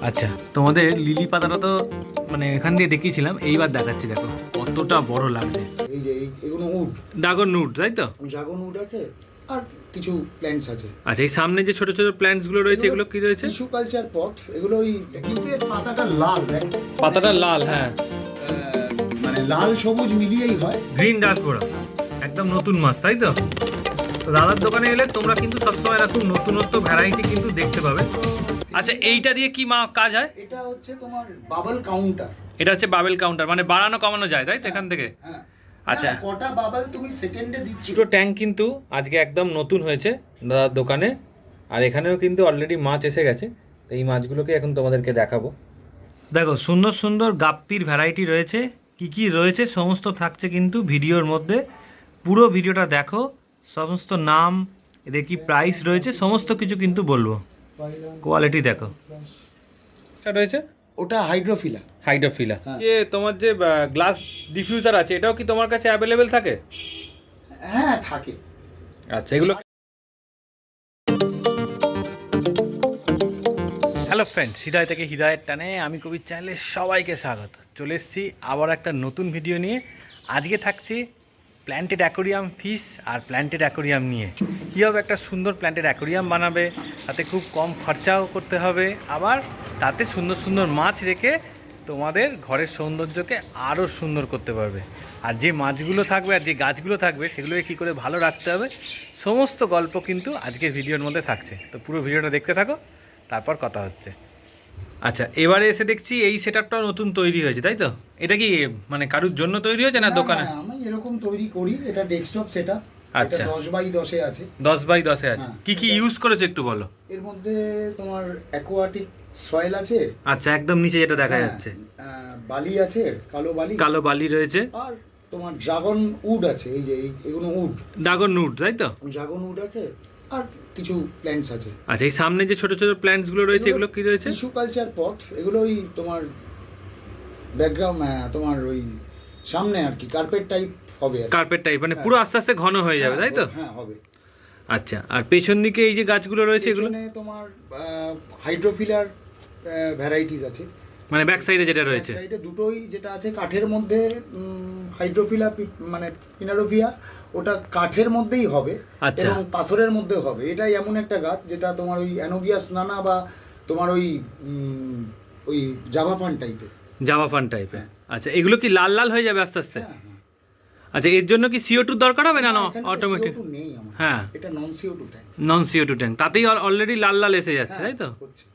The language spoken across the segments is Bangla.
আচ্ছা, তোমাদের লিলি পাতাটা তো মানে এখান দিয়ে দেখিয়েছিলাম, এইবার দেখাচ্ছি। দেখো কতটা বড় লাগছে। এই যে এগুলো উড, ড্রাগন উড, তাই তো? ড্রাগন উড আছে আর কিছু প্ল্যান্টস আছে। আচ্ছা, এই সামনে যে ছোট ছোট প্ল্যান্টস গুলো রয়েছে এগুলো কি রয়েছে? টিস্যু কালচার পট, এগুলো ওই কিন্তু এর পাতাটা লাল, দেখ পাতাটা লাল, হ্যাঁ, মানে লাল সবুজ মিলিয়েই হয়। গ্রিন ডাসবোরা, একদম নতুন মাছ, তাই তো? তো দাদার দোকানে এলে তোমরা কিন্তু সবসময় এরকম নতুনত্ব ভ্যারাইটি কিন্তু দেখতে পাবে। আচ্ছা, এইটা দিয়ে কি কাজ হয়? এটা হচ্ছে তোমার বাবল কাউন্টার। এটা হচ্ছে বাবেল কাউন্টার, মানে বাড়ানো কমানো যায়, তাই তো এখান থেকে? হ্যাঁ। আচ্ছা, কটা বাবল তুমি সেকেন্ডে দিচ্ছ। দুটো ট্যাঙ্ক কিন্তু আজকে একদম নতুন হয়েছে দাদার দোকানে, আর এখানেও কিন্তু অলরেডি মাছ এসে গেছে। তো এই মাছগুলোকে এখন তোমাদেরকে দেখাবো। দেখো সুন্দর সুন্দর গাপ্পির ভ্যারাইটি রয়েছে, কি কি রয়েছে সমস্ত থাকছে কিন্তু ভিডিওর মধ্যে। পুরো ভিডিওটা দেখো, সমস্ত নাম, এদের কি প্রাইস রয়েছে সমস্ত কিছু কিন্তু বলবো। কোয়ালিটি দেখো। এটা রয়েছে, ওটা হাইড্রোফিলা। হাইড্রোফিলা। হ্যাঁ। যে তোমার যে গ্লাস ডিফিউজার আছে, এটাও কি তোমার কাছে অ্যাভেলেবেল থাকে? হ্যাঁ থাকে। আচ্ছা, এগুলো। হ্যালো ফ্রেন্ডস, হৃদয় থেকে হৃদয়ের টানে আমি কবির চ্যানেলে সবাইকে স্বাগত। চলে এসেছি আবার একটা নতুন ভিডিও নিয়ে। আজকে থাকছি প্ল্যান্টেড অ্যাকোরিয়াম ফিশ আর প্ল্যান্টেড অ্যাকোরিয়াম নিয়ে। কীভাবে একটা সুন্দর প্ল্যান্টেড অ্যাকোরিয়াম বানাবে, তাতে খুব কম খরচাও করতে হবে, আবার তাতে সুন্দর সুন্দর মাছ রেখে তোমাদের ঘরের সৌন্দর্যকে আরও সুন্দর করতে পারবে। আর যে মাছগুলো থাকবে আর যে গাছগুলো থাকবে সেগুলোকে কী করে ভালো রাখতে হবে, সমস্ত গল্প কিন্তু আজকের ভিডিওর মধ্যে থাকছে। তো পুরো ভিডিওটা দেখতে থাকো, তারপর কথা হচ্ছে। আচ্ছা, এবারে এসে দেখছি এই সেটআপটাও নতুন তৈরি হয়েছে, তাই তো? এটা কি মানে কারুর জন্য তৈরি হয়েছে না দোকানে? আমি এরকম তৈরি করি, এটা ডেস্কটপ সেটআপ। আচ্ছা, 10x10 এ আছে। 10x10 আছে। হ্যাঁ, কি কি ইউজ করেছো একটু বলো। এর মধ্যে তোমার অ্যাকোয়াটিক সয়েল আছে। আচ্ছা, একদম নিচে যেটা দেখা হ্যাঁ, যাচ্ছে বালি আছে, কালো বালি। কালো বালি রয়েছে, আর তোমার ড্রাগন উড আছে। এই যে এগুলো উড, ড্রাগন উড, তাই তো? ড্রাগন উড আছে আর কিছু প্ল্যান্টস আছে। আচ্ছা, এই সামনে যে ছোট ছোট প্ল্যান্টস গুলো রয়েছে এগুলো কি রয়েছে? টিস্যু কালচার পট, এগুলো ওই তোমার ব্যাকগ্রাউন্ড, তোমার ওই সামনে আর কি কার্পেট টাইপ হবে। কার্পেট টাইপ, মানে হ্যাঁ। পুরো আস্তে আস্তে ঘন হয়ে যাবে, তাই তো? হ্যাঁ হবে। আচ্ছা, আর পেছন দিকে এই যে গাছগুলো রয়েছে এগুলো তোমার হাইড্রোফিলার ভ্যারাইটিস আছে। মানে ব্যাক সাইডে যেটা রয়েছে, সাইডে দুটোই যেটা আছে কাঠের মধ্যে, হাইড্রোফিলা মানে পিনারোভিয়া, ওটা কাঠের মধ্যেই হবে। আচ্ছা। এবং পাথরের মধ্যেও হবে। এটাই এমন একটা গাছ যেটা তোমার ওই অ্যানোগিয়াস নানা বা তোমার ওই ওই জাভাফান টাইপের। জাভাফান টাইপের। আচ্ছা, এগুলো কি লাল লাল হয়ে যাবে আস্তে আস্তে? হ্যাঁ, হ্যাঁ। আচ্ছা, এর জন্য কি CO2 দরকার হবে না এখানে অটোমেটিক? CO2 নেই আমার। হ্যাঁ, এটা নন CO2 ট্যাঙ্ক। নন CO2 ট্যাঙ্ক, তাতেই অলরেডি লাল লাল এসে যাচ্ছে, হ্যাঁ, তাই তো? হচ্ছে।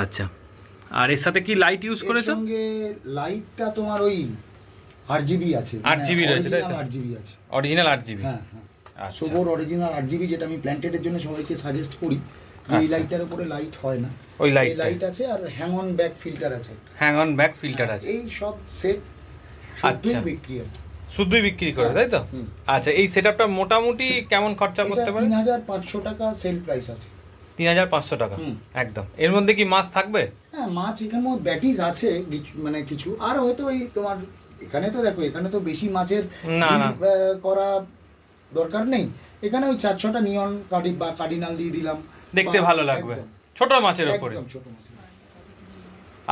আচ্ছা, আর এর সাথে কি লাইট ইউজ এর করেছো? সঙ্গে লাইটটা তোমার ওই RGB আছে। 8GB রয়েছে, তাই তো? 8GB আছে। Original 8GB। হ্যাঁ, হ্যাঁ। আচ্ছা, সোবর অরিজিনাল 8GB, যেটা আমি প্ল্যান্টেডের জন্য সবাইকে সাজেস্ট করি। যে এই আচ্ছা। লাইটটার উপরে লাইট হয় না, ওই এই লাইট আছে। আর হ্যাং অন ব্যাক ফিল্টার আছে। হ্যাং অন ব্যাক ফিল্টার আছে। এই সব সেট শুধুই আচ্ছা। বিক্রি আছে। শুধুই বিক্রি করে, তাই তো? হুম। আচ্ছা, এই সেটআপটা মোটামুটি কেমন খরচা এটা করতে পারে? 3500 টাকা সেল প্রাইস আছে। 3500 টাকা। হুম। একদম। এর মধ্যে কি মাছ থাকবে? হ্যাঁ, মাছ এখানে ব্যাটিস আছে মানে কিছু। আর হয়তো এই তোমার এখানে তো দেখো, এখানে তো বেশি মাছের না, না। করা দরকার নেই। এখানে ওই 4-6টা নিয়ন কার্ডি বা কার্ডিনাল দিয়ে দিলাম, দেখতে বা ভালো লাগবে, একদম, ছোট মাছের উপরে। একদম ছোট মাছ।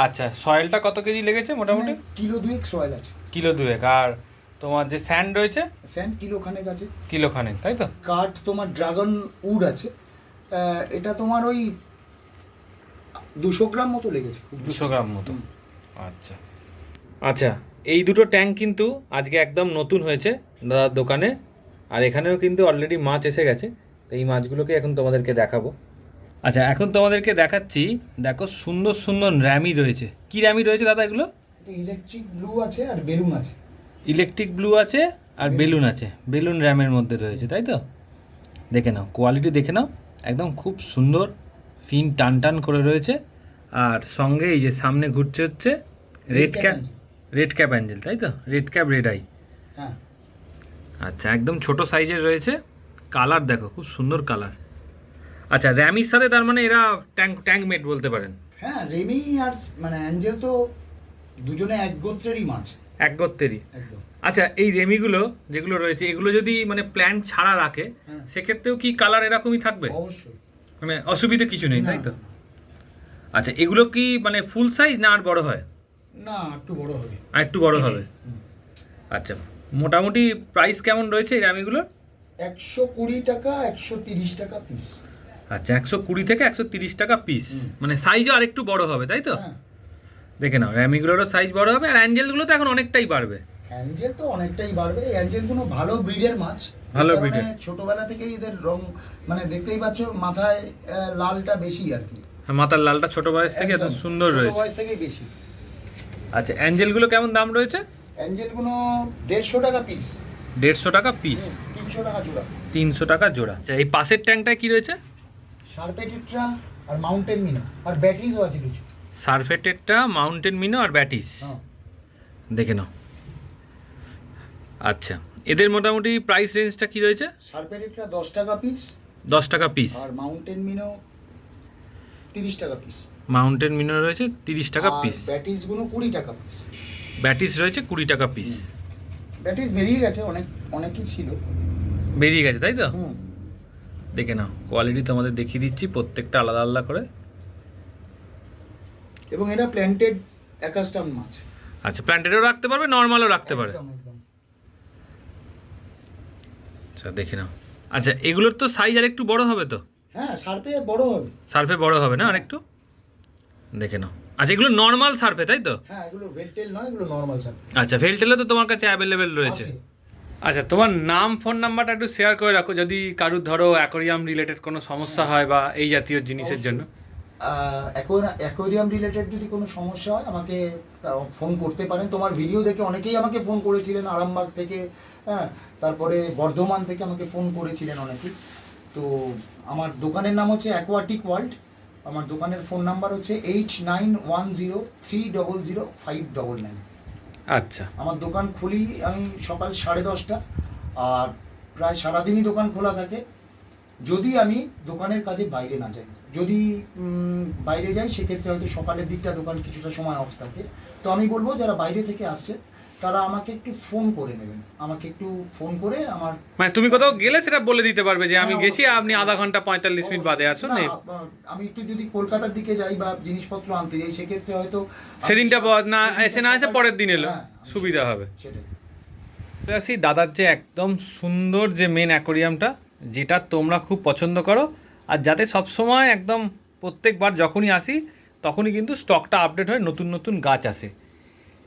আচ্ছা, সয়েলটা কত কেজি লেগেছে মোটামুটি? কিলো 2 সয়েল আছে। কিলো 2। আর তোমার যে স্যান্ড রয়েছে? স্যান্ড কিলো খানেক আছে। কিলো খানেক, তাই তো? কাঠ তোমার ড্রাগন উড আছে, এটা তোমার ওই 200 গ্রাম মতো লেগেছে। খুব 200 গ্রাম মতো। হুম। আচ্ছা আচ্ছা, এই দুটো ট্যাঙ্ক কিন্তু আজকে একদম নতুন হয়েছে দাদার দোকানে, আর এখানেও কিন্তু অলরেডি মাছ এসে গেছে। তো এই মাছগুলোকে এখন তোমাদেরকে দেখাবো। আচ্ছা, এখন তোমাদেরকে দেখাচ্ছি। দেখো সুন্দর সুন্দর র্যামি রয়েছে। কি র্যামি রয়েছে দাদা এগুলো? এটা ইলেকট্রিক ব্লু আছে আর বেলুন আছে। ইলেকট্রিক ব্লু আছে আর বেলুন আছে। বেলুন র্যামের মধ্যে রয়েছে, তাই তো? দেখে নাও, কোয়ালিটি দেখে নাও, একদম খুব সুন্দর ফিন টান টান করে রয়েছে। আর সঙ্গে এই যে সামনে ঘুরছে হচ্ছে রেড ক্যাপ অ্যাঞ্জেল, তাই তো? Red cap red eye. হ্যাঁ। আচ্ছা, একদম ছোট সাইজের রয়েছে। কালার দেখো, খুব সুন্দর কালার। আচ্ছা, র্যামির সাথে তার মানে এরা ট্যাঙ্ক মেট বলতে পারেন। হ্যাঁ, রেমি আর মানে অ্যাঞ্জেল তো দুজনে এক গোত্রেরই মাছ। এক গত্তেরই। একদম। আচ্ছা, এই রেমিগুলো যেগুলো রয়েছে এগুলো যদি মানে প্ল্যান্ট ছাড়া রাখে, সেক্ষেত্রেও কি কালার এরকমই থাকবে? অবশ্যই। মানে অসুবিধা কিছু নেই, তাই তো? আচ্ছা, এগুলো কি মানে ফুল সাইজ না আর বড় হয়? না, একটু বড় হবে। আর একটু বড় হবে। আচ্ছা, মোটামুটি প্রাইস কেমন রয়েছে এই র্যামিগুলোর? 120 টাকা, 130 টাকা পিস। আচ্ছা, 120 থেকে 130 টাকা পিস। মানে সাইজও আর একটু বড় হবে, তাই তো? হ্যাঁ, দেখে নাও, র্যামিগুলোরও সাইজ বড় হবে, আর অ্যাঞ্জেলগুলো তো এখন অনেকটাই বাড়বে। অ্যাঞ্জেল তো অনেকটাই বাড়বে। অ্যাঞ্জেলগুলো ভালো ব্রিডের মাছ, ভালো এই কারণে breed-এর। ছোটবেলা থেকেই এদের রং, মানে দেখতেই পাচ্ছ মাথায় লালটা বেশি আর কি। হ্যাঁ, মাথার লালটা ছোট বয়স থেকে এত একদম, সুন্দর ছোট রয়েছে। বয়স থেকেই বেশি। আচ্ছা, অ্যাঞ্জেলগুলো কেমন দাম রয়েছে? অ্যাঞ্জেলগুলো 150 টাকা পিস, 150 টাকা পিস, 300 টাকা জোড়া। 300 টাকা জোড়া। আচ্ছা, এই পাশের ট্যাঙ্কটায় কি রয়েছে? শার্পেটিটরা আর মাউন্টেন মিনা আর ব্যাটারিজও আছে কিছু। সারফেটেডটা, মাউন্টেন মিনো আর ব্যাটিস। হ্যাঁ, দেখে নাও। আচ্ছা, এদের মোটামুটি প্রাইস রেঞ্জটা কি রয়েছে? শার্পেটিটরা 10 টাকা পিস 10 টাকা পিস, আর মাউন্টেন মিনো 30 টাকা পিস। মাউন্টেন মিনো রয়েছে 30 টাকা পিস, ব্যাটিসগুলো 20 টাকা পিস। ব্যাটিস রয়েছে 20 টাকা পিস। ব্যাটিস বেরিয়ে গেছে, অনেকই ছিল। বেরিয়ে গেছে, তাই তো? হুম, দেখে নাও, কোয়ালিটি তোমাদের দেখিয়ে দিচ্ছি, প্রত্যেকটা আলাদা আলাদা করে। এবং এটা প্ল্যান্টেড অ্যাকাস্টাম মাছ। আচ্ছা, প্ল্যান্টেডও রাখতে পারবে, নর্মালও রাখতে পারে। একদম, একদম। আচ্ছা, দেখে নাও। আচ্ছা, এগুলোর তো সাইজ আর একটু বড় হবে তো? হ্যাঁ, সার্পে বড় হবে। সার্ফে বড় হবে না আর একটু? দেখে নাও। আচ্ছা, এগুলো নর্মাল সার্ফে, তাই তো? হ্যাঁ, এগুলো ভেলটেল নয়, এগুলো নর্মাল সার্পে আচ্ছা, ভেলটেলও তো তোমার কাছে অ্যাভেলেবেল রয়েছে। আছে। আচ্ছা, তোমার নাম, ফোন নাম্বারটা একটু শেয়ার করে রাখো, যদি কারুর ধরো অ্যাকোরিয়াম রিলেটেড কোনো সমস্যা হয় বা এই জাতীয় জিনিসের জন্য। অ্যাকোয়ারিয়াম রিলেটেড যদি কোনো সমস্যা হয় আমাকে ফোন করতে পারেন। তোমার ভিডিও দেখে অনেকেই আমাকে ফোন করেছিলেন, আরামবাগ থেকে, হ্যাঁ, তারপরে বর্ধমান থেকে আমাকে ফোন করেছিলেন অনেকেই। তো আমার দোকানের নাম হচ্ছে অ্যাকোয়াটিক ওয়ার্ল্ড। আমার দোকানের ফোন নাম্বার হচ্ছে 8910300599। আচ্ছা, আমার দোকান খুলি আমি সকাল 10:30, আর প্রায় সারাদিনই দোকান খোলা থাকে, যদি আমি দোকানের কাজে বাইরে না যাই। যদি বাইরে যাই সেক্ষেত্রে হয়তো সকালের দিকটা দোকান কিছুটা সময় অফ থাকে। তো আমি বলবো যারা বাইরে থেকে আসছে তারা আমাকে একটু ফোন করে নেবেন, আমাকে একটু ফোন করে আমার, মানে তুমি কোথাও গেলে সেটা বলে দিতে পারবে যে আমি হ্যাঁ, গেছি, অবশ্যই। আপনি আধা ঘন্টা 45 মিনিট বাদে আসুন। না, এই আমি একটু যদি কলকাতার দিকে যাই বা জিনিসপত্র আনতে যাই সেক্ষেত্রে হয়তো সেদিনটা না এসে না এসে পরের দিন এলো, হ্যাঁ, সুবিধা হবে। সেটাই। আসি দাদার যে একদম সুন্দর যে মেন অ্যাকোরিয়ামটা, যেটা তোমরা খুব পছন্দ করো, আর যাতে সবসময় একদম প্রত্যেকবার যখনই আসি তখনই কিন্তু স্টকটা আপডেট হয়, নতুন নতুন গাছ আসে।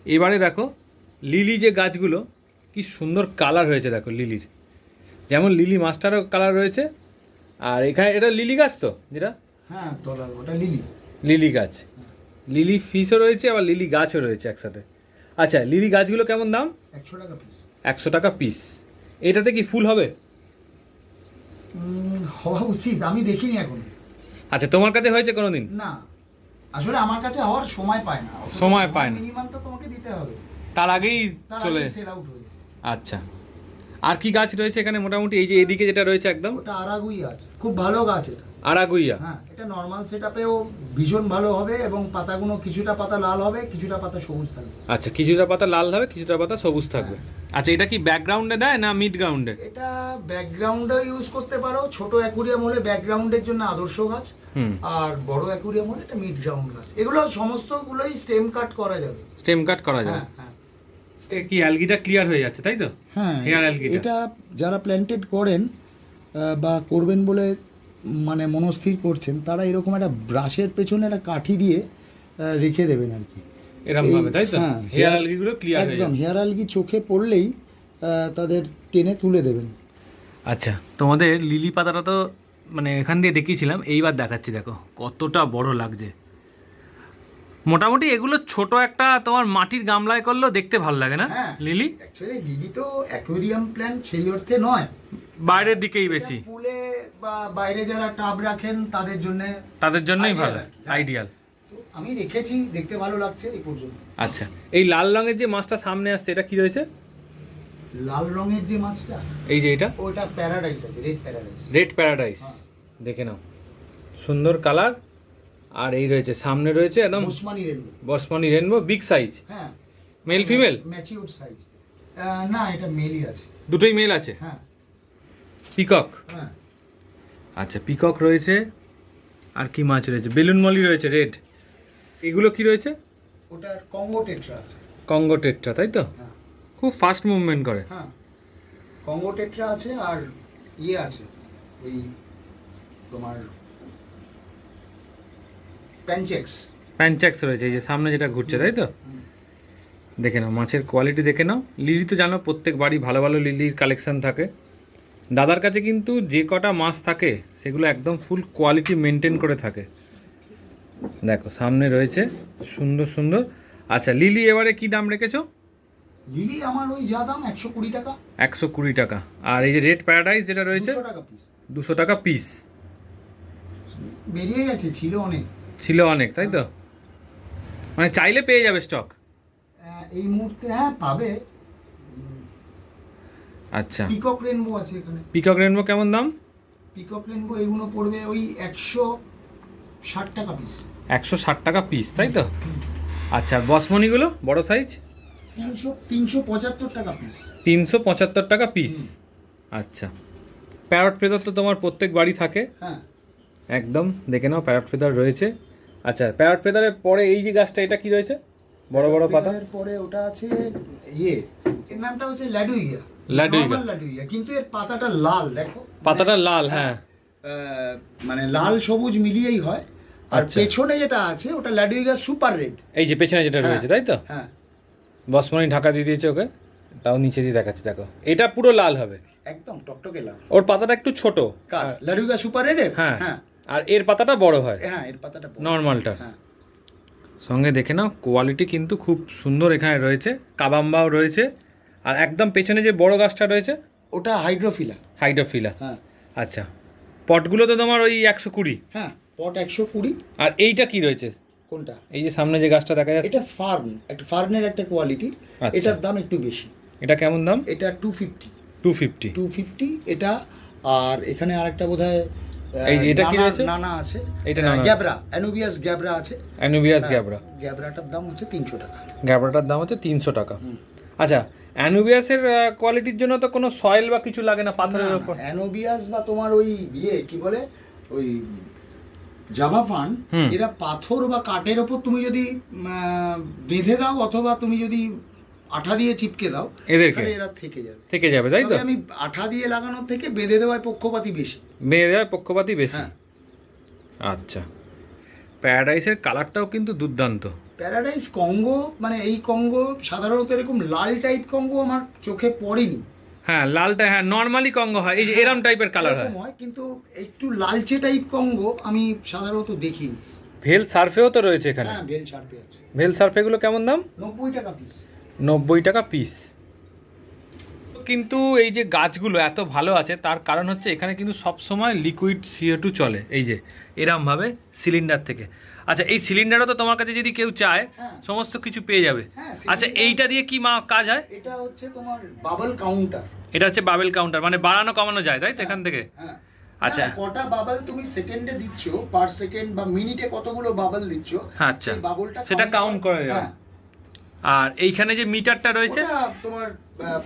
এবারে দেখো লিলি যে গাছগুলো, কি সুন্দর কালার হয়েছে দেখো লিলির, যেমন লিলি মাস্টারও কালার রয়েছে। আর এখানে এটা লিলি গাছ তো, যেটা হ্যাঁ, ডলার ওটা লিলি। লিলি গাছ, লিলি ফিশও রয়েছে, আবার লিলি গাছও রয়েছে একসাথে। আচ্ছা, লিলি গাছগুলো কেমন দাম? 100 টাকা পিস। 100 টাকা পিস। এটাতে কি ফুল হবে? হওয়া উচিত, আমি দেখিনি এখন। আচ্ছা, তোমার কাছে হয়েছে কোনোদিন? না, আসলে আমার কাছে হওয়ার সময় পায় না। সময় পায় না। মিনিমাম তো তোমাকে দিতে হবে, তার আগেই তার চলে। আগে সেল আউট হয়ে যায়। আচ্ছা, আর কি গাছ রয়েছে এখানে মোটামুটি? এই যে এদিকে যেটা রয়েছে একদম ওটা আরাগুই আছে, খুব ভালো গাছ এটা। আরাগুইয়া। হ্যাঁ, এটা নর্মাল সেটআপেও ভীষণ ভালো হবে, এবং পাতাগুলো কিছুটা পাতা লাল হবে, কিছুটা পাতা সবুজ থাকবে। আচ্ছা, কিছুটা পাতা লাল হবে, কিছুটা পাতা সবুজ থাকবে। আচ্ছা, এটা কি ব্যাকগ্রাউন্ডে দেয় না মিড গ্রাউন্ডে? এটা ব্যাকগ্রাউন্ডে ইউজ করতে পারো। ছোট অ্যাকুরিয়াম হলে ব্যাকগ্রাউন্ডের জন্য আদর্শ গাছ, হুম, আর বড় অ্যাকুরিয়াম হলে এটা মিড গ্রাউন্ড গাছ। এগুলো সমস্তগুলোই স্টেম কাট করা যাবে। স্টেম কাট করা যায়। হ্যাঁ, হ্যাঁ, কি অ্যালগিটা ক্লিয়ার হয়ে যাচ্ছে, তাই তো? হ্যাঁ। হেয়ার অ্যালগিটা। এটা যারা প্ল্যান্টেড করেন বা করবেন বলে মানে মনস্থির করছেন, তারা এরকম একটা ব্রাশের পেছনে একটা কাঠি দিয়ে রেখে দেবেন আর কি, এরকম ভাবে, তাই তো? হ্যাঁ, হেয়ার অ্যালগিগুলো ক্লিয়ার হয়ে একদম যাবে। হেয়ার আলগি চোখে পড়লেই তাদের টেনে তুলে দেবেন। আচ্ছা, তোমাদের লিলি পাতাটা তো মানে এখান দিয়ে দেখিয়েছিলাম, এইবার দেখাচ্ছি, দেখো কতটা বড় লাগছে। মোটামুটি এগুলো ছোট একটা তোমার মাটির গামলায় করলেও দেখতে ভালো লাগে না হ্যাঁ, লিলি? অ্যাকচুয়ালি লিলি তো অ্যাকুয়ারিয়াম প্ল্যান্ট সেই অর্থে নয়, বাইরের দিকেই বেশি, পুলে বা বাইরে যারা টাব রাখেন তাদের জন্য, তাদের জন্যই Ideal ভালো, আর কি, হ্যাঁ। আইডিয়াল। আমি রেখেছি, দেখতে ভালো লাগছে এই পর্যন্ত। আচ্ছা, এই লাল রঙের যে মাছটা সামনে আসছে, এটা কি রয়েছে? লাল রঙের যে মাছটা, এই যে এটা ওটা প্যারাডাইস আছে, রেড প্যারাডাইস। Red paradise. হ্যাঁ। দেখে নাও, সুন্দর কালার। আর এই রয়েছে সামনে রয়েছে একদম ওসমানী রেনবো। বসমানি রেনবো, বিগ সাইজ। হ্যাঁ, মেল ফিমেল ম্যাচিউর সাইজ। না, এটা মেলই আছে। দুটোই মেল আছে। হ্যাঁ, পিকক। হ্যাঁ, আচ্ছা, পিকক রয়েছে। আর কি মাছ রয়েছে? বেলুন মলি রয়েছে রেড। এগুলো কি রয়েছে? ওটার কঙ্গো টেট্রা আছে। কঙ্গো টেট্রা, তাই তো? হ্যাঁ খুব ফাস্ট মুভমেন্ট করে। হ্যাঁ, কঙ্গো টেট্রা আছে, আর ইয়ে আছে ওই তোমার প্যানচেক্স। প্যানচ্যাক্স রয়েছে, এই যে সামনে যেটা ঘুরছে, তাই তো? দেখে নাও মাছের কোয়ালিটি দেখে নাও। লিলি তো জানো প্রত্যেক বাড়ি ভালো ভালো লিলির কালেকশন থাকে। দাদার কাছে কিন্তু যে কটা মাছ থাকে সেগুলো একদম ফুল কোয়ালিটি মেনটেন করে থাকে। দেখো সামনে রয়েছে সুন্দর সুন্দর। আচ্ছা, লিলি এবারে কি দাম রেখেছো? লিলি আমার ওই যা দাম 120 টাকা। 120 টাকা। আর এই যে রেড প্যারাডাইস যেটা রয়েছে 200 টাকা পিস। 200 টাকা পিস। বেরিয়ে গেছে, ছিল অনেক। ছিল অনেক, তাই তো? মানে চাইলে পেয়ে যাবে স্টক। এই মুহূর্তে হ্যাঁ পাবে। আচ্ছা, পিকক রেনবো আছে এখানে। পিকক রেনবো কেমন দাম? পিকক রেনবো এগুলো পড়বে ওই 160 টাকা পিস। 160 টাকা পিস, তাই তো? আচ্ছা, বসমনিগুলো বড় সাইজ 375 টাকা পিস। 375 টাকা পিস। আচ্ছা, প্যারট ফেদার তো তোমার প্রত্যেক বাড়ি থাকে। হ্যাঁ একদম দেখে নাও প্যারট ফেদার রয়েছে। আচ্ছা, প্যারট ফেদারের পরে এই যে গাছটা, এটা কি রয়েছে? বড় বড় পাতা। এর পরে ওটা আছে ইয়ে, এর নামটা হচ্ছে ল্যাডুইয়া। ল্যাডুইয়া। নরমাল ল্যাডুইয়া, কিন্তু এর পাতাটা লাল, দেখো পাতাটা লাল, হ্যাঁ। মানে লাল সবুজ মিলিয়েই হয়। আর আচ্ছা। পেছনে যেটা আছে ওটা ল্যাডুইয়া সুপার রেড। এই যে পেছনে যেটা রয়েছে, তাই তো? হ্যাঁ বসমনি ঢাকা দিয়ে দিয়েছে ওকে। তাও নিচে দিয়ে দেখাচ্ছে, দেখো এটা পুরো লাল হবে। একদম টকটকে লাল। ওর পাতাটা একটু ছোট। কার ল্যাডুইয়া সুপার রেডের? হ্যাঁ। হ্যাঁ আর এর পাতাটা বড় হয়। হ্যাঁ, এর পাতাটা বড়। নর্মালটা। হ্যাঁ সঙ্গে দেখে নাও কোয়ালিটি কিন্তু খুব সুন্দর এখানে রয়েছে। কাবাম্বাও রয়েছে। আর একদম পেছনে যে বড় গাছটা রয়েছে ওটা হাইড্রোফিলা। হাইড্রোফিলা। হ্যাঁ আচ্ছা, পটগুলো তো তোমার ওই 120। হ্যাঁ, পট 120। আর এইটা কি রয়েছে? কোনটা? এই যে সামনে যে গাছটা দেখা যাচ্ছে, এটা ফার্ন, একটা ফার্নের একটা কোয়ালিটি। আচ্ছা। এটার দাম একটু বেশি। এটা কেমন দাম? এটা 250। 250। 250 এটা। আর এখানে আরেকটা বোধহয় এই যে এটা কি রয়েছে? নানা আছে। এটা নানা। গ্যাবরা, অ্যানুবিয়াস গ্যাবরা আছে। অ্যানুবিয়াস গ্যাবরা। গ্যাবরাটার দাম হচ্ছে 300 টাকা। গ্যাবরাটার দাম হচ্ছে 300 টাকা। হুম। আচ্ছা, অ্যানুবিয়াসের কোয়ালিটির জন্য তো কোনো সয়েল বা কিছু লাগে না, পাথরের উপর? অ্যানোবিয়াস বা তোমার ওই ইয়ে কি বলে, ওই জাভা ফান, হুম। এরা পাথর বা কাঠের ওপর তুমি যদি বেঁধে দাও অথবা তুমি যদি আঠা দিয়ে চিপকে দাও, এদেরকে তাহলে এরা থেকে যাবে। থেকে যাবে, তাই তো? তবে আমি আঠা দিয়ে লাগানোর থেকে বেঁধে দেওয়ায় পক্ষপাতী বেশি। মেয়ে দেওয়ার পক্ষপাতী বেশি। হ্যাঁ। আচ্ছা, প্যারাডাইসের কালারটাও কিন্তু দুর্দান্ত। প্যারাডাইস কঙ্গো, মানে এই কঙ্গো সাধারণত এরকম লাল টাইপ কঙ্গো আমার চোখে পড়েনি। হ্যাঁ, লালটা হ্যাঁ নর্মালি কঙ্গো হয়, এই যে এরম টাইপের কালার হয়। এরকম হয়, কিন্তু একটু লালচে টাইপ কঙ্গো আমি সাধারণত দেখিনি। ভেল সার্ফেও তো রয়েছে এখানে। হ্যাঁ, বেল শার্পে আছে। ভেল সার্ফেগুলো কেমন দাম? 90 টাকা পিস। 90 টাকা পিস। কিন্তু এই যে গাছগুলো এত ভালো আছে তার কারণ হচ্ছে এখানে কিন্তু সব সময় লিকুইড CO2 চলে, এই যে এরমভাবে সিলিন্ডার থেকে। আচ্ছা, এই সিলিন্ডারও তো তোমার কাছে যদি কেউ চায় হ্যাঁ। সমস্ত কিছু পেয়ে যাবে। হ্যাঁ, আচ্ছা, cylinder- এইটা দিয়ে কি কাজ হয়? এটা হচ্ছে তোমার বাবল কাউন্টার। এটা হচ্ছে বাবেল কাউন্টার, মানে বাড়ানো কমানো যায়, তাই তো এখান থেকে? হ্যাঁ। আচ্ছা। না, কটা বাবল তুমি সেকেন্ডে দিচ্ছ, পার সেকেন্ড বা মিনিটে কতগুলো বাবল দিচ্ছ, আচ্ছা, সেই বাবলটা সেটা কাউন্ট করে যাবে। হ্যাঁ। আর এইখানে যে মিটারটা রয়েছে, ওটা তোমার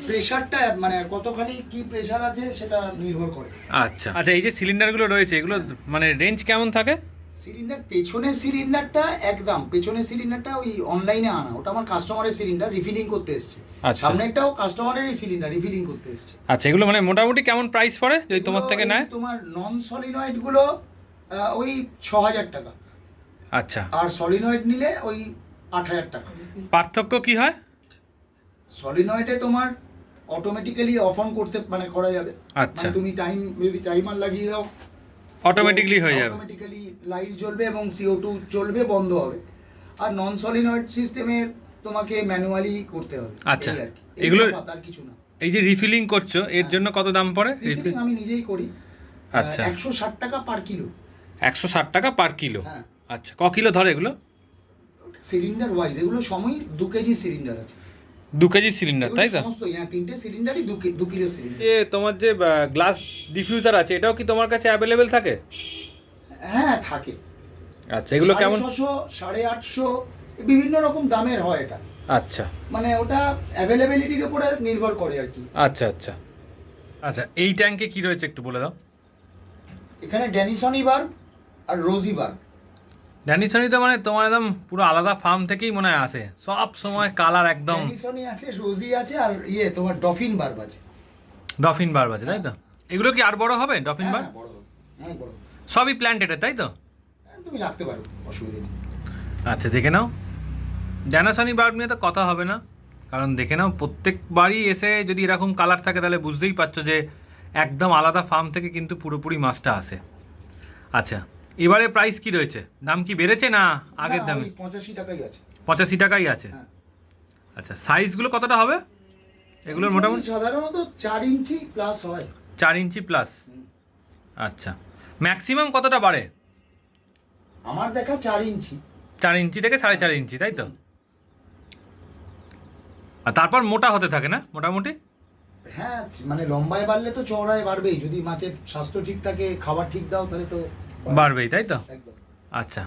প্রেসারটা, মানে কতখানি কি প্রেসার আছে সেটা নির্ভর করে। আচ্ছা আচ্ছা, এই যে সিলিন্ডারগুলো রয়েছে এগুলো মানে রেঞ্জ কেমন থাকে? সিলিন্ডার, পেছনের সিলিন্ডারটা একদম পেছনের সিলিন্ডারটা ওই অনলাইনে আনা, ওটা আমার কাস্টমারের সিলিন্ডার, রিফিলিং করতে এসেছে। আচ্ছা। সামনেরটাও কাস্টমারেরই সিলিন্ডার, রিফিলিং করতে এসেছে। আচ্ছা, এগুলো মানে মোটামুটি কেমন প্রাইস পড়ে যদি তোমার থেকে এগুলো নেয়? এই তোমার নন সলিনয়েড গুলো ওই 6000 টাকা। আচ্ছা, আর সলিনয়েড নিলে ওই 8000 টাকা। পার্থক্য কি হয়? সলিনয়েডে তোমার অটোমেটিক্যালি অফ অন করতে মানে করা যাবে। আচ্ছা, মানে তুমি টাইম, যদি টাইমার লাগিয়ে দাও অটোমেটিকলি হয়ে যাবে। অটোমেটিক্যালি লাইট জ্বলবে এবং CO2 চলবে, বন্ধ হবে। আর নন সলিনয়েড সিস্টেমের তোমাকে ম্যানুয়ালি করতে হবে। আচ্ছা, এই আর কি। এগুলো এই তফাৎ, আর কিছু না। এই যে রিফিলিং করছো এর জন্য কত দাম পড়ে? রিফিলিং আমি নিজেই করি। আচ্ছা। 160 টাকা পার কিলো। 160 টাকা পার কিলো। হ্যাঁ। আচ্ছা, ক কিলো ধরে এগুলো? সিলিন্ডার ওয়াইজ এগুলো সময় 2 কেজি সিলিন্ডার আছে। 2 কেজি সিলিন্ডার, তাই তো? সমস্ত তিনটে সিলিন্ডারই 2 কিলো সিলিন্ডার। এ তোমার যে গ্লাস ডিফিউজার আছে এটাও কি তোমার কাছে অ্যাভেলেবেল থাকে? হ্যাঁ, থাকে। আচ্ছা, এগুলো কেমন? 650, 850 বিভিন্ন রকম দামের হয় এটা। আচ্ছা মানে ওটা অ্যাভেলেবিলিটির উপরে নির্ভর করে আর কি। আচ্ছা আচ্ছা আচ্ছা, এই ট্যাঙ্কে কি রয়েছে একটু বলে দাও। এখানে ড্যানিসনি বার্ব আর রোজি বার্ব। ড্যানিসনি তো মানে তোমার একদম পুরো আলাদা ফার্ম থেকেই মনে হয় আসে, সব সময় কালার একদম। ড্যানিসনি আছে, রোজি আছে, আর তোমার ডফিন বার্ব আছে। ডফিন বার্ব আছে, তাই তো? এগুলো কি আর বড় হবে ডফিন বার্ব? হ্যাঁ, বড় হবে, অনেক বড় হবে। সবই প্ল্যান্টেড, তাই তো? তুমি রাখতে পারো, অসুবিধা নেই। আচ্ছা, দেখে নাও। ড্যানাসনি বার্ব নিয়ে তো কথা হবে না, কারণ দেখে নাও প্রত্যেকবারই এসে যদি এরকম কালার থাকে তাহলে বুঝতেই পারছো যে একদম আলাদা ফার্ম থেকে কিন্তু পুরোপুরি মাছটা আসে। আচ্ছা, এবারে প্রাইস কি রয়েছে? দাম কি বেড়েছে না আগের দামে? 85 টাকাই আছে। 85 টাকাই আছে। হ্যাঁ। আচ্ছা, সাইজগুলো কতটা হবে এগুলোর? মোটামুটি সাধারণত 4 ইঞ্চি প্লাস হয়। 4 ইঞ্চি প্লাস। আচ্ছা, ম্যাক্সিমাম কতটা বাড়ে? আমার দেখা 4 ইঞ্চি। 4 ইঞ্চি থেকে 4.5 ইঞ্চি, তাই তো? আর তারপর মোটা হতে থাকে না মোটামুটি? হ্যাঁ, মানে লম্বায় বাড়লে তো চওড়ায় বাড়বেই। যদি মাছের স্বাস্থ্য ঠিক থাকে, খাবার ঠিক দাও, তাহলে তো বাড়বেই, তাই তো? একদম। আচ্ছা,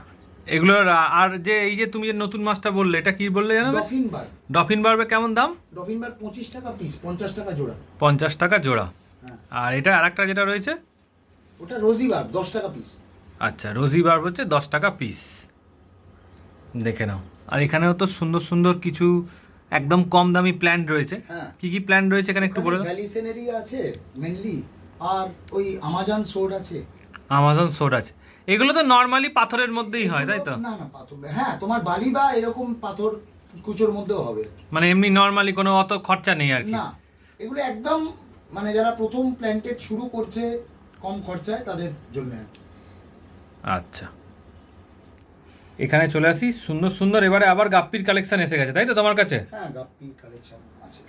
এগুলোর আর যে এই যে তুমি যে নতুন মাছটা বললে, এটা কি বললে জানো? ডফিন বার্ব। ডফিন বার্বে কেমন দাম? ডফিন বার্ব 25 টাকা পিস, 50 টাকা জোড়া। 50 টাকা জোড়া। হ্যাঁ। আর এটা আরেকটা যেটা রয়েছে, ওটা রোজি বার্ব, 10 টাকা পিস। আচ্ছা, রোজি বার্ব হচ্ছে 10 টাকা পিস। দেখে নাও। আর এখানেও তো সুন্দর সুন্দর কিছু একদম কম দামি প্ল্যান্ট রয়েছে। হ্যাঁ। কি কি প্ল্যান্ট রয়েছে এখানে একটু বলে দাও। ভ্যালিসেনারি আছে মেনলি, আর ওই আমাজন সোড আছে। আমাজন সোড আছে। এগুলো তো নর্মালি পাথরের মধ্যেই হয়, তাই তো? না না, পাথর, হ্যাঁ, তোমার বালি বা এরকম পাথর কুচোর মধ্যেও হবে। মানে এমনি নর্মালি কোনো অত খরচা নেই আর কি। না, এগুলো একদম মানে যারা প্রথম প্ল্যান্টেড শুরু করছে কম খরচায়, তাদের জন্য আর কি। আচ্ছা, এখানে চলে আসি। সুন্দর সুন্দর এবারে আবার গাপ্পির কালেকশন এসে গেছে, তাই তো তোমার কাছে? হ্যাঁ, গাপ্পি কালেকশন আছে।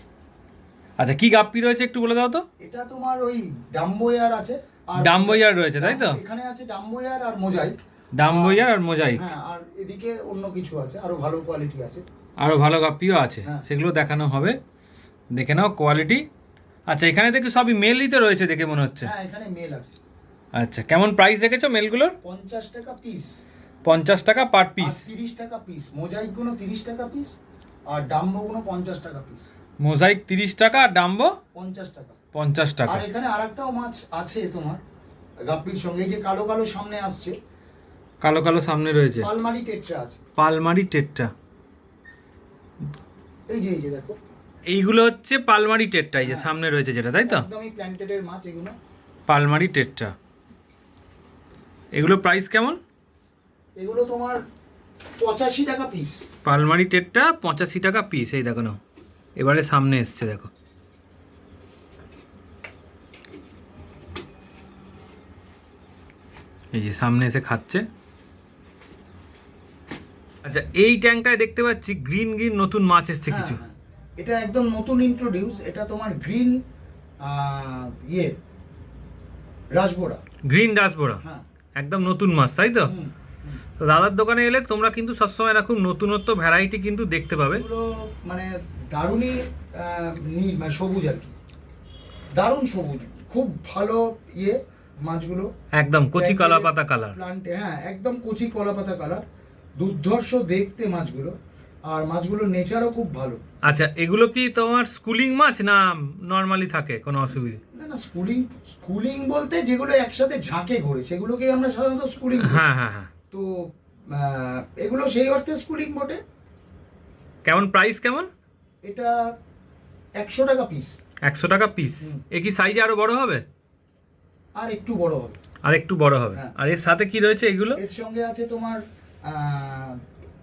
আচ্ছা, কি গাপ্পি রয়েছে একটু বলে দাও তো। এটা তোমার ওই ডাম্বোয়ার আছে, আর ডাম্বোয়ার রয়েছে, তাই তো? এখানে আছে ডাম্বোয়ার আর মোজাইক। ডাম্বোয়ার আর মোজাইক। হ্যাঁ, আর এদিকে অন্য কিছু আছে, আরো ভালো কোয়ালিটি আছে। আরো ভালো গাপ্পিও আছে, হ্যাঁ। সেগুলো দেখানো হবে। দেখে নাও কোয়ালিটি। আচ্ছা, এখানে দেখি সবই মেলই তো রয়েছে দেখে মনে হচ্ছে। হ্যাঁ, এখানে মেল আছে। আচ্ছা, কেমন প্রাইস রেখেছো মেলগুলোর? 50 টাকা পিস। 50 টাকা পার পিস। 30 টাকা পিস। মোজাইক গুলো 30 টাকা পিস, আর ডাম্বো গুলো 50 টাকা পিস। মোজাইক 30 টাকা আর ডাম্বো 50 টাকা। 50 টাকা। আর এখানে আরেকটাও মাছ আছে তোমার গাপ্পির সঙ্গে, এই যে কালো কালো সামনে আসছে, কালো কালো সামনে রয়েছে, পালমারি টেট্রা আছে। পালমারি টেট্টা। এই যে দেখো, এইগুলো হচ্ছে পালমারি টেট্টা, এই যে হ্যাঁ। সামনে রয়েছে যেটা, তাই তো? একদমই প্ল্যান্টেডের মাছ এগুলো। পালমারি টেট্টা। এগুলো প্রাইস কেমন? এগুলো তোমার 85 টাকা পিস। পালমারি টেট্টা 85 টাকা পিস। এই দেখো না, এবারে সামনে এসছে দেখো। এই যে সামনে এসে খাচ্ছে। আচ্ছা, এই ট্যাঙ্কটায় দেখতে পাচ্ছি গ্রিন গ্রিন নতুন মাছ এসছে হ্যাঁ, কিছু। হ্যাঁ। এটা একদম নতুন ইন্ট্রোডিউস। এটা তোমার গ্রিন রাজবোড়া। গ্রিন ডাসবোরা, হ্যাঁ। একদম নতুন মাছ, তাই তো? হুম, হুম। তো দাদার দোকানে এলে তোমরা কিন্তু সবসময় এরকম নতুনত্ব ভ্যারাইটি কিন্তু দেখতে পাবে। এগুলো মানে দারুণই মানে সবুজ আর কি, দারুণ সবুজ, খুব ভালো মাছগুলো। একদম কচি কলা পাতা কালার। প্লান্টে, হ্যাঁ, একদম কচি কলা পাতা কালার, দুর্ধর্ষ দেখতে মাছগুলো। আর মাছগুলোর নেচারও খুব ভালো। আচ্ছা, এগুলো কি তোমার স্কুলিং মাছ না নর্মালি থাকে কোনো অসুবিধা? না না, স্কুলিং বলতে যেগুলো একসাথে ঝাঁকে ঘোরে সেগুলোকে আমরা সাধারণত স্কুলিং। হ্যাঁ হ্যাঁ হ্যাঁ। তো এগুলো সেই অর্থে স্কুলিং বটে। কেমন প্রাইস কেমন? এটা 100 টাকা পিস। 100 টাকা পিস। হুম। এ কি সাইজে আরো বড় হবে? আর একটু বড় হবে। আর একটু বড় হবে। হ্যাঁ। আর এর সাথে কি রয়েছে এগুলো? এর সঙ্গে আছে তোমার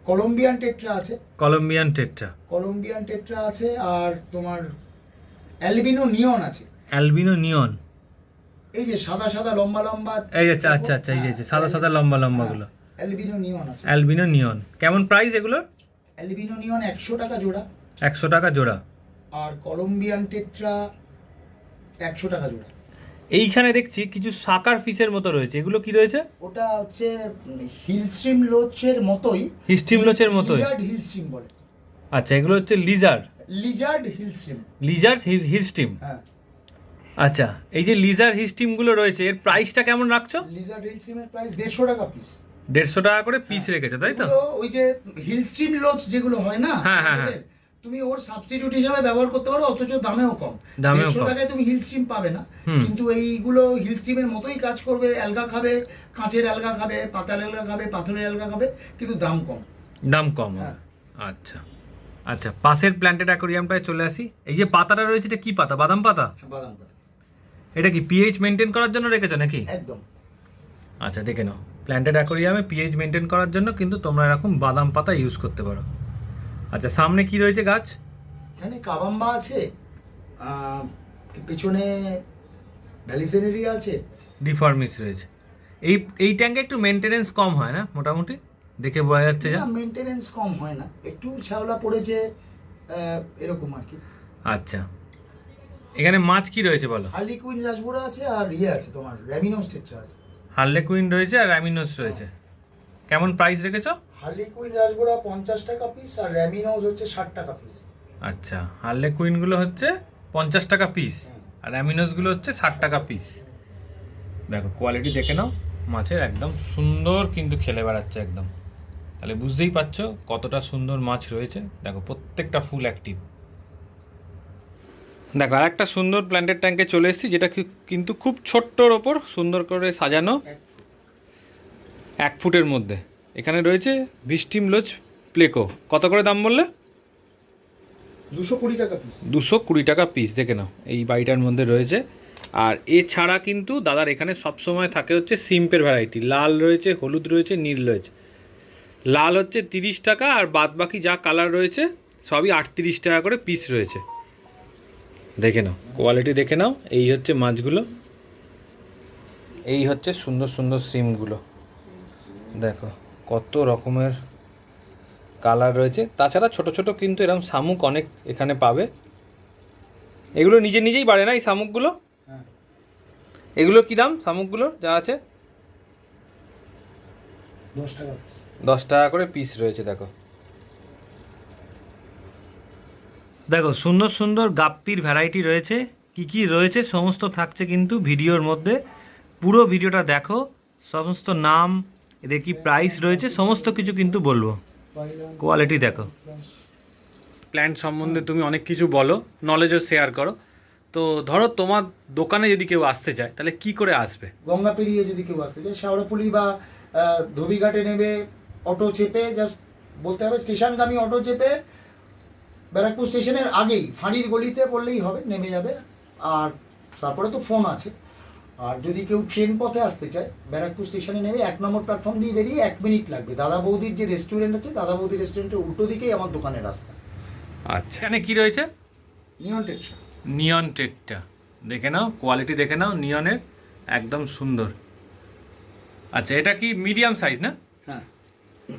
কলম্বিয়ান টেট্রা আছে। Colombian tetra. কলম্বিয়ান টেট্রা আছে, আর তোমার অ্যালবিনো নিয়ন আছে। Albino neon. এই যে সাদা সাদা লম্বা লম্বা। এই যে আচ্ছা আচ্ছা, এই যে সাদা সাদা লম্বা লম্বা গুলো। অ্যালবিনো নিয়ন আছে। অ্যালবিনো নিয়ন কেমন প্রাইস এগুলোর? অ্যালবিনো নিয়ন 100 টাকা জোড়া। 100 টাকা জোড়া। আর কলম্বিয়ান টেট্রা 100 টাকা জোড়া। এইখানে দেখছি কিছু সাকার ফিশের মতো রয়েছে, এগুলো কি রয়েছে? ওটা হচ্ছে হিলস্ট্রিম লোচের মতোই। হিলস্ট্রিম লোচের মতোই। লিজার্ড হিলস্ট্রিম বলে। আচ্ছা, এগুলো হচ্ছে লিজার্ড। লিজার্ড হিলস্ট্রিম। লিজার্ড হিলস্ট্রিম। হ্যাঁ। আচ্ছা, এই যে লিজার হিস্টিম গুলো রয়েছে এর প্রাইসটা কেমন রাখছো? লিজার্ড হিলস্ট্রিমের প্রাইস 150 টাকা পিস। 150 টাকা করে পিস রেখেছো, তাই তো? এগুলো ওই যে হিলস্ট্রিম লোচ যেগুলো হয় না, হ্যাঁ, হ্যাঁ, হ্যাঁ। তুমি ওর সাবস্টিটিউট হিসাবে ব্যবহার করতে পারো, অথচ দামেও কম। দামেও 150 কম। টাকায় তুমি হিল স্ট্রিম পাবে না, হুম। কিন্তু এইগুলো হিল স্ট্রিমের মতোই কাজ করবে। অ্যালগা খাবে, কাঁচের অ্যালগা খাবে, পাতাল অ্যালগা খাবে, পাথরের অ্যালগা খাবে, কিন্তু দাম কম। দাম কম। হ্যাঁ। আচ্ছা আচ্ছা, পাশের প্ল্যান্টেড অ্যাকোরিয়ামটায় চলে আসি। এই যে পাতাটা রয়েছে, এটা কি পাতা? বাদাম পাতা? বাদাম পাতা এটা কি পিএইচ মেনটেন করার জন্য রেখেছো নাকি? একদম। আচ্ছা, দেখে নাও, প্ল্যান্টেড অ্যাকোরিয়ামে পিএইচ মেনটেন করার জন্য কিন্তু তোমরা এরকম বাদাম পাতা ইউজ করতে পারো। আচ্ছা, সামনে কি রয়েছে গাছ? এখানে কাবাম্বা আছে, পিছনে ভ্যালিসেনেরিয়া আছে। ডিফর্মিস রয়েছে। এই ট্যাঙ্কে একটু মেনটেনেন্স কম হয় না মোটামুটি? দেখে বোঝা যাচ্ছে যা। মেনটেনেন্স কম হয় না, একটু শ্যাওলা পড়েছে, এরকম আর কি। আচ্ছা, এখানে মাছ কি রয়েছে বলো? হার্লিকুইন রাজবোরা আছে, আর আছে তোমার র্যামিনোস টেট্রা আছে। হার্লেকুইন রয়েছে আর র্যামিনোস রয়েছে। কেমন প্রাইস রেখেছো? হার্লিকুইন রাজবোরা 50 টাকা পিস, আর র্যামিনোস হচ্ছে 60 টাকা পিস। আচ্ছা, হার্লেকুইনগুলো হচ্ছে 50 টাকা পিস, আর অ্যামিনোসগুলো হচ্ছে 60 টাকা পিস। দেখো কোয়ালিটি দেখে নাও মাছের, একদম সুন্দর কিন্তু খেলে বেড়াচ্ছে একদম। তাহলে বুঝতেই পারছো কতটা সুন্দর মাছ রয়েছে। দেখো প্রত্যেকটা ফুল অ্যাক্টিভ। দেখো আর একটা সুন্দর প্ল্যান্টেড ট্যাঙ্কে চলে এসেছি, যেটা কিন্তু খুব ছোট্টর ওপর সুন্দর করে সাজানো, 1 ফুটের মধ্যে। এখানে রয়েছে ভিস্টিম লোচ প্লেকো। কত করে দাম বললে? 220 টাকা পিস। 220 টাকা পিস। দেখে নাও এই বাড়িটার মধ্যে রয়েছে। আর এছাড়া কিন্তু দাদার এখানে সবসময় থাকে হচ্ছে সিম্পের ভ্যারাইটি। লাল রয়েছে, হলুদ রয়েছে, নীল রয়েছে। লাল হচ্ছে 30 টাকা, আর বাদ বাকি যা কালার রয়েছে সবই 38 টাকা করে পিস রয়েছে। দেখে নাও কোয়ালিটি দেখে নাও। এই হচ্ছে মাছগুলো, এই হচ্ছে সুন্দর সুন্দর সিমগুলো। দেখো কত রকমের কালার রয়েছে। তাছাড়া ছোট ছোট কিন্তু এরকম শামুক অনেক এখানে পাবে। এগুলো নিজে নিজেই বাড়ে না এই শামুকগুলো? হ্যাঁ। এগুলো কি দাম শামুকগুলো যা আছে? 10 টাকা পিস। 10 টাকা করে পিস রয়েছে। দেখো দেখো সুন্দর সুন্দর গাপ্পির ভ্যারাইটি রয়েছে। কি কি রয়েছে সমস্ত থাকছে কিন্তু ভিডিওর মধ্যে। পুরো ভিডিওটা দেখো, সমস্ত নাম, এদের কি প্রাইস রয়েছে সমস্ত কিছু কিন্তু বলবো। কোয়ালিটি দেখো। প্ল্যান্ট সম্বন্ধে তুমি অনেক কিছু বলো, নলেজও শেয়ার করো। তো ধরো তোমার দোকানে যদি কেউ আসতে চায় তাহলে কি করে আসবে? গঙ্গা পেরিয়ে যদি কেউ আসতে চায়, শেওড়াফুলি বা ধোবিঘাটে নেবে, অটো চেপে জাস্ট বলতে হবে স্টেশনগামী অটো চেপে ব্যারাকপুর স্টেশনের আগেই ফাঁড়ির গলিতে বললেই হবে, নেমে যাবে। আর তারপরে তো ফোন আছে। আর যদি কেউ ট্রেন পথে আসতে চায়, ব্যারাকপুর স্টেশনে নেমে 1 নম্বর প্ল্যাটফর্ম দিয়ে বেরিয়ে 1 মিনিট লাগবে। দাদা বৌদির যে রেস্টুরেন্ট আছে, দাদা বৌদির রেস্টুরেন্টের উল্টো দিকেই আমার দোকানের রাস্তা। আচ্ছা, এখানে কি রয়েছে? নিয়ন টেট্রা। নিয়ন টেটটা দেখে নাও, কোয়ালিটি দেখে নাও নিয়নের, একদম সুন্দর। আচ্ছা, এটা কি মিডিয়াম সাইজ না? হ্যাঁ,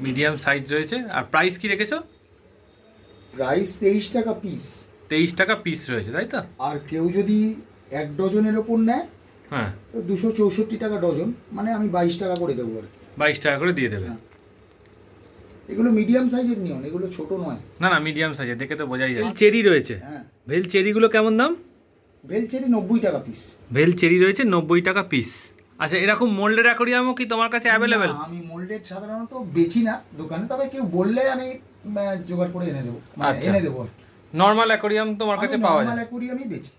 মিডিয়াম সাইজ রয়েছে। আর প্রাইস কি রেখেছো? প্রাইস 23 টাকা পিস। 23 টাকা পিস রয়েছে, তাই তো? আর কেউ যদি 1 ডজনের ওপর নেয়, হ্যাঁ, তো 264 টাকা ডজন, মানে আমি 22 টাকা করে দেবো আর কি। 22 টাকা করে দিয়ে দেবে। হ্যাঁ। এগুলো মিডিয়াম সাইজের নিয়ন, এগুলো ছোট নয়। না না, মিডিয়াম সাইজে, দেখে তো বোঝাই যায়। চেরি রয়েছে। হ্যাঁ, ভেল চেরিগুলো কেমন দাম? বেলচেরি 90 টাকা পিস। ভেল চেরি রয়েছে 90 টাকা পিস। আচ্ছা, এরকম মোল্ডের অ্যাকোরিয়ামও কি তোমার কাছে অ্যাভেলেবেল? না, আমি মোল্ডেড সাধারণত বেচি না দোকানে, তবে কেউ বললে আমি জোগাড় করে এনে দেবো, আচ্ছা। এনে দেবো আর কি। নর্মাল অ্যাকোরিয়াম তোমার কাছে পাওয়া যায়? অ্যাকুরিয়ামই বেচি।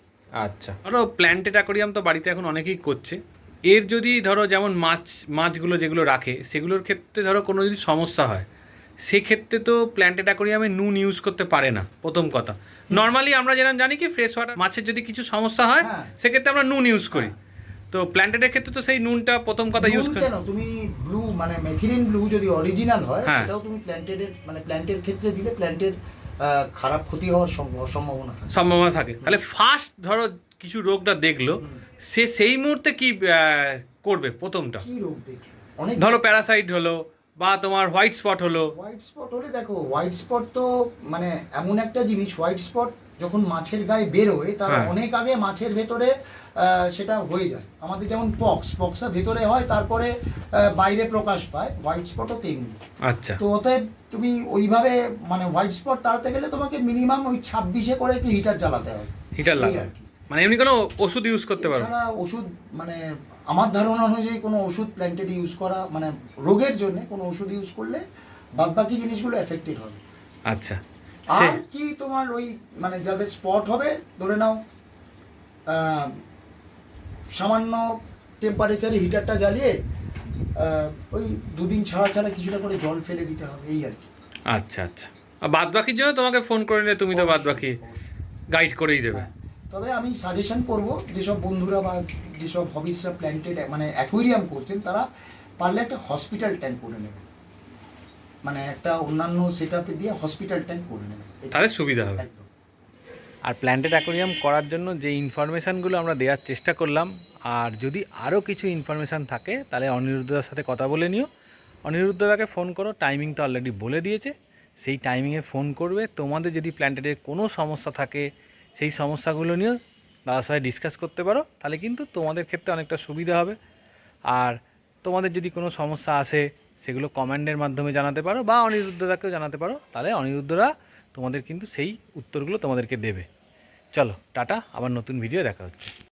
আচ্ছা, ধরো প্ল্যান্টেড অ্যাকোরিয়াম তো বাড়িতে এখন অনেকেই করছে। এর যদি ধরো যেমন মাছগুলো যেগুলো রাখে সেগুলোর ক্ষেত্রে ধরো কোনো যদি সমস্যা হয়, সেক্ষেত্রে তো প্ল্যান্টেড অ্যাকোরিয়ামে নুন ইউজ করতে পারে না, প্রথম কথা। নর্মালি আমরা যেরকম জানি কি ফ্রেশ ওয়াটার, মাছের যদি কিছু সমস্যা হয় হ্যাঁ। সেক্ষেত্রে আমরা নুন ইউজ করি। তো প্ল্যান্টেডের ক্ষেত্রে তো সেই নুনটা প্রথম কথা ইউজ নুন করি। কেন, তুমি ব্লু মানে মেথিলিন ব্লু যদি অরিজিনাল হয়, হ্যাঁ। সেটাও তুমি প্ল্যান্টেডের মানে প্ল্যান্টের ক্ষেত্রে দিলে প্ল্যান্টের খারাপ ক্ষতি হওয়ার সম্ভাবনা থাকে। সম্ভাবনা থাকে। তাহলে ফার্স্ট ধরো কিছু রোগটা দেখলো, সে সেই মুহূর্তে কি করবে প্রথমটা? কি রোগ দেখলো? অনেক ধরো প্যারাসাইট হলো বা তোমার হোয়াইট স্পট হলো। হোয়াইট স্পট হলে দেখো, হোয়াইট স্পট তো মানে এমন একটা জিনিস, হোয়াইট স্পট যখন মাছের গায়ে বেরোয় তার হ্যাঁ। অনেক আগে মাছের ভেতরে সেটা হয়ে যায়। আমাদের যেমন পক্সা ভেতরে হয়, তারপরে বাইরে প্রকাশ পায়, হোয়াইট স্পটও তেমনি। আচ্ছা, তো অতএব তুমি ওইভাবে মানে হোয়াইট স্পট তাড়াতে গেলে তোমাকে মিনিমাম ওই 26-এ করে একটু হিটার জ্বালাতে হবে। হিটার এই লাগে। আর কি। মানে এমনি কোনো ওষুধ ইউজ করতে পারো? এছাড়া ওষুধ মানে আমার ধারণা অনুযায়ী কোনো ওষুধ প্ল্যান্টেড ইউজ করা মানে রোগের জন্য কোনো ওষুধ ইউজ করলে বাদবাকি জিনিসগুলো এফেক্টেড হবে। আচ্ছা, আর কি তোমার ওই মানে যাদের স্পট হবে ধরে নাও সামান্য টেম্পারেচারে হিটারটা জ্বালিয়ে ওই দুদিন ছাড়া ছাড়া কিছুটা করে জল ফেলে দিতে হবে, এই আর কি। আচ্ছা আচ্ছা, আর বাদ বাকির জন্য তোমাকে ফোন করে নিলে তুমি তো বাদ বাকি গাইড করেই দেবে। হ্যাঁ, তবে আমি সাজেশন করব যেসব বন্ধুরা বা যেসব হবিসরা প্ল্যান্টেড মানে অ্যাকোয়ারিয়াম করছেন তারা পারলে একটা হসপিটাল ট্যাঙ্ক করে নেবে, মানে একটা অন্যান্য সেট আপে দিয়ে হসপিটাল ট্যাঙ্ক করে নেবে, তাহলে সুবিধা হবে। একদম। আর প্ল্যান্টেড অ্যাকোয়ারিয়াম করার জন্য যে ইনফরমেশানগুলো আমরা দেওয়ার চেষ্টা করলাম, আর যদি আরও কিছু ইনফরমেশান থাকে তাহলে অনিরুদ্ধদার সাথে কথা বলে নিও। অনিরুদ্ধদাকে ফোন করো, টাইমিংটা অলরেডি বলে দিয়েছে, সেই টাইমিংয়ে ফোন করবে। তোমাদের যদি প্ল্যান্টেডের কোনো সমস্যা থাকে সেই সমস্যাগুলো নিয়েও দাদার সাথে ডিসকাস করতে পারো, তাহলে কিন্তু তোমাদের ক্ষেত্রে অনেকটা সুবিধা হবে। আর তোমাদের যদি কোনো সমস্যা আসে সেগুলো কমেন্টের মাধ্যমে জানাতে পারো বা অনিরুদ্ধদাকেও জানাতে পারো, তাহলে অনিরুদ্ধদা তোমাদের কিন্তু সেই উত্তরগুলো তোমাদেরকে দেবে। চলো টাটা, আবার নতুন ভিডিও দেখা হচ্ছে।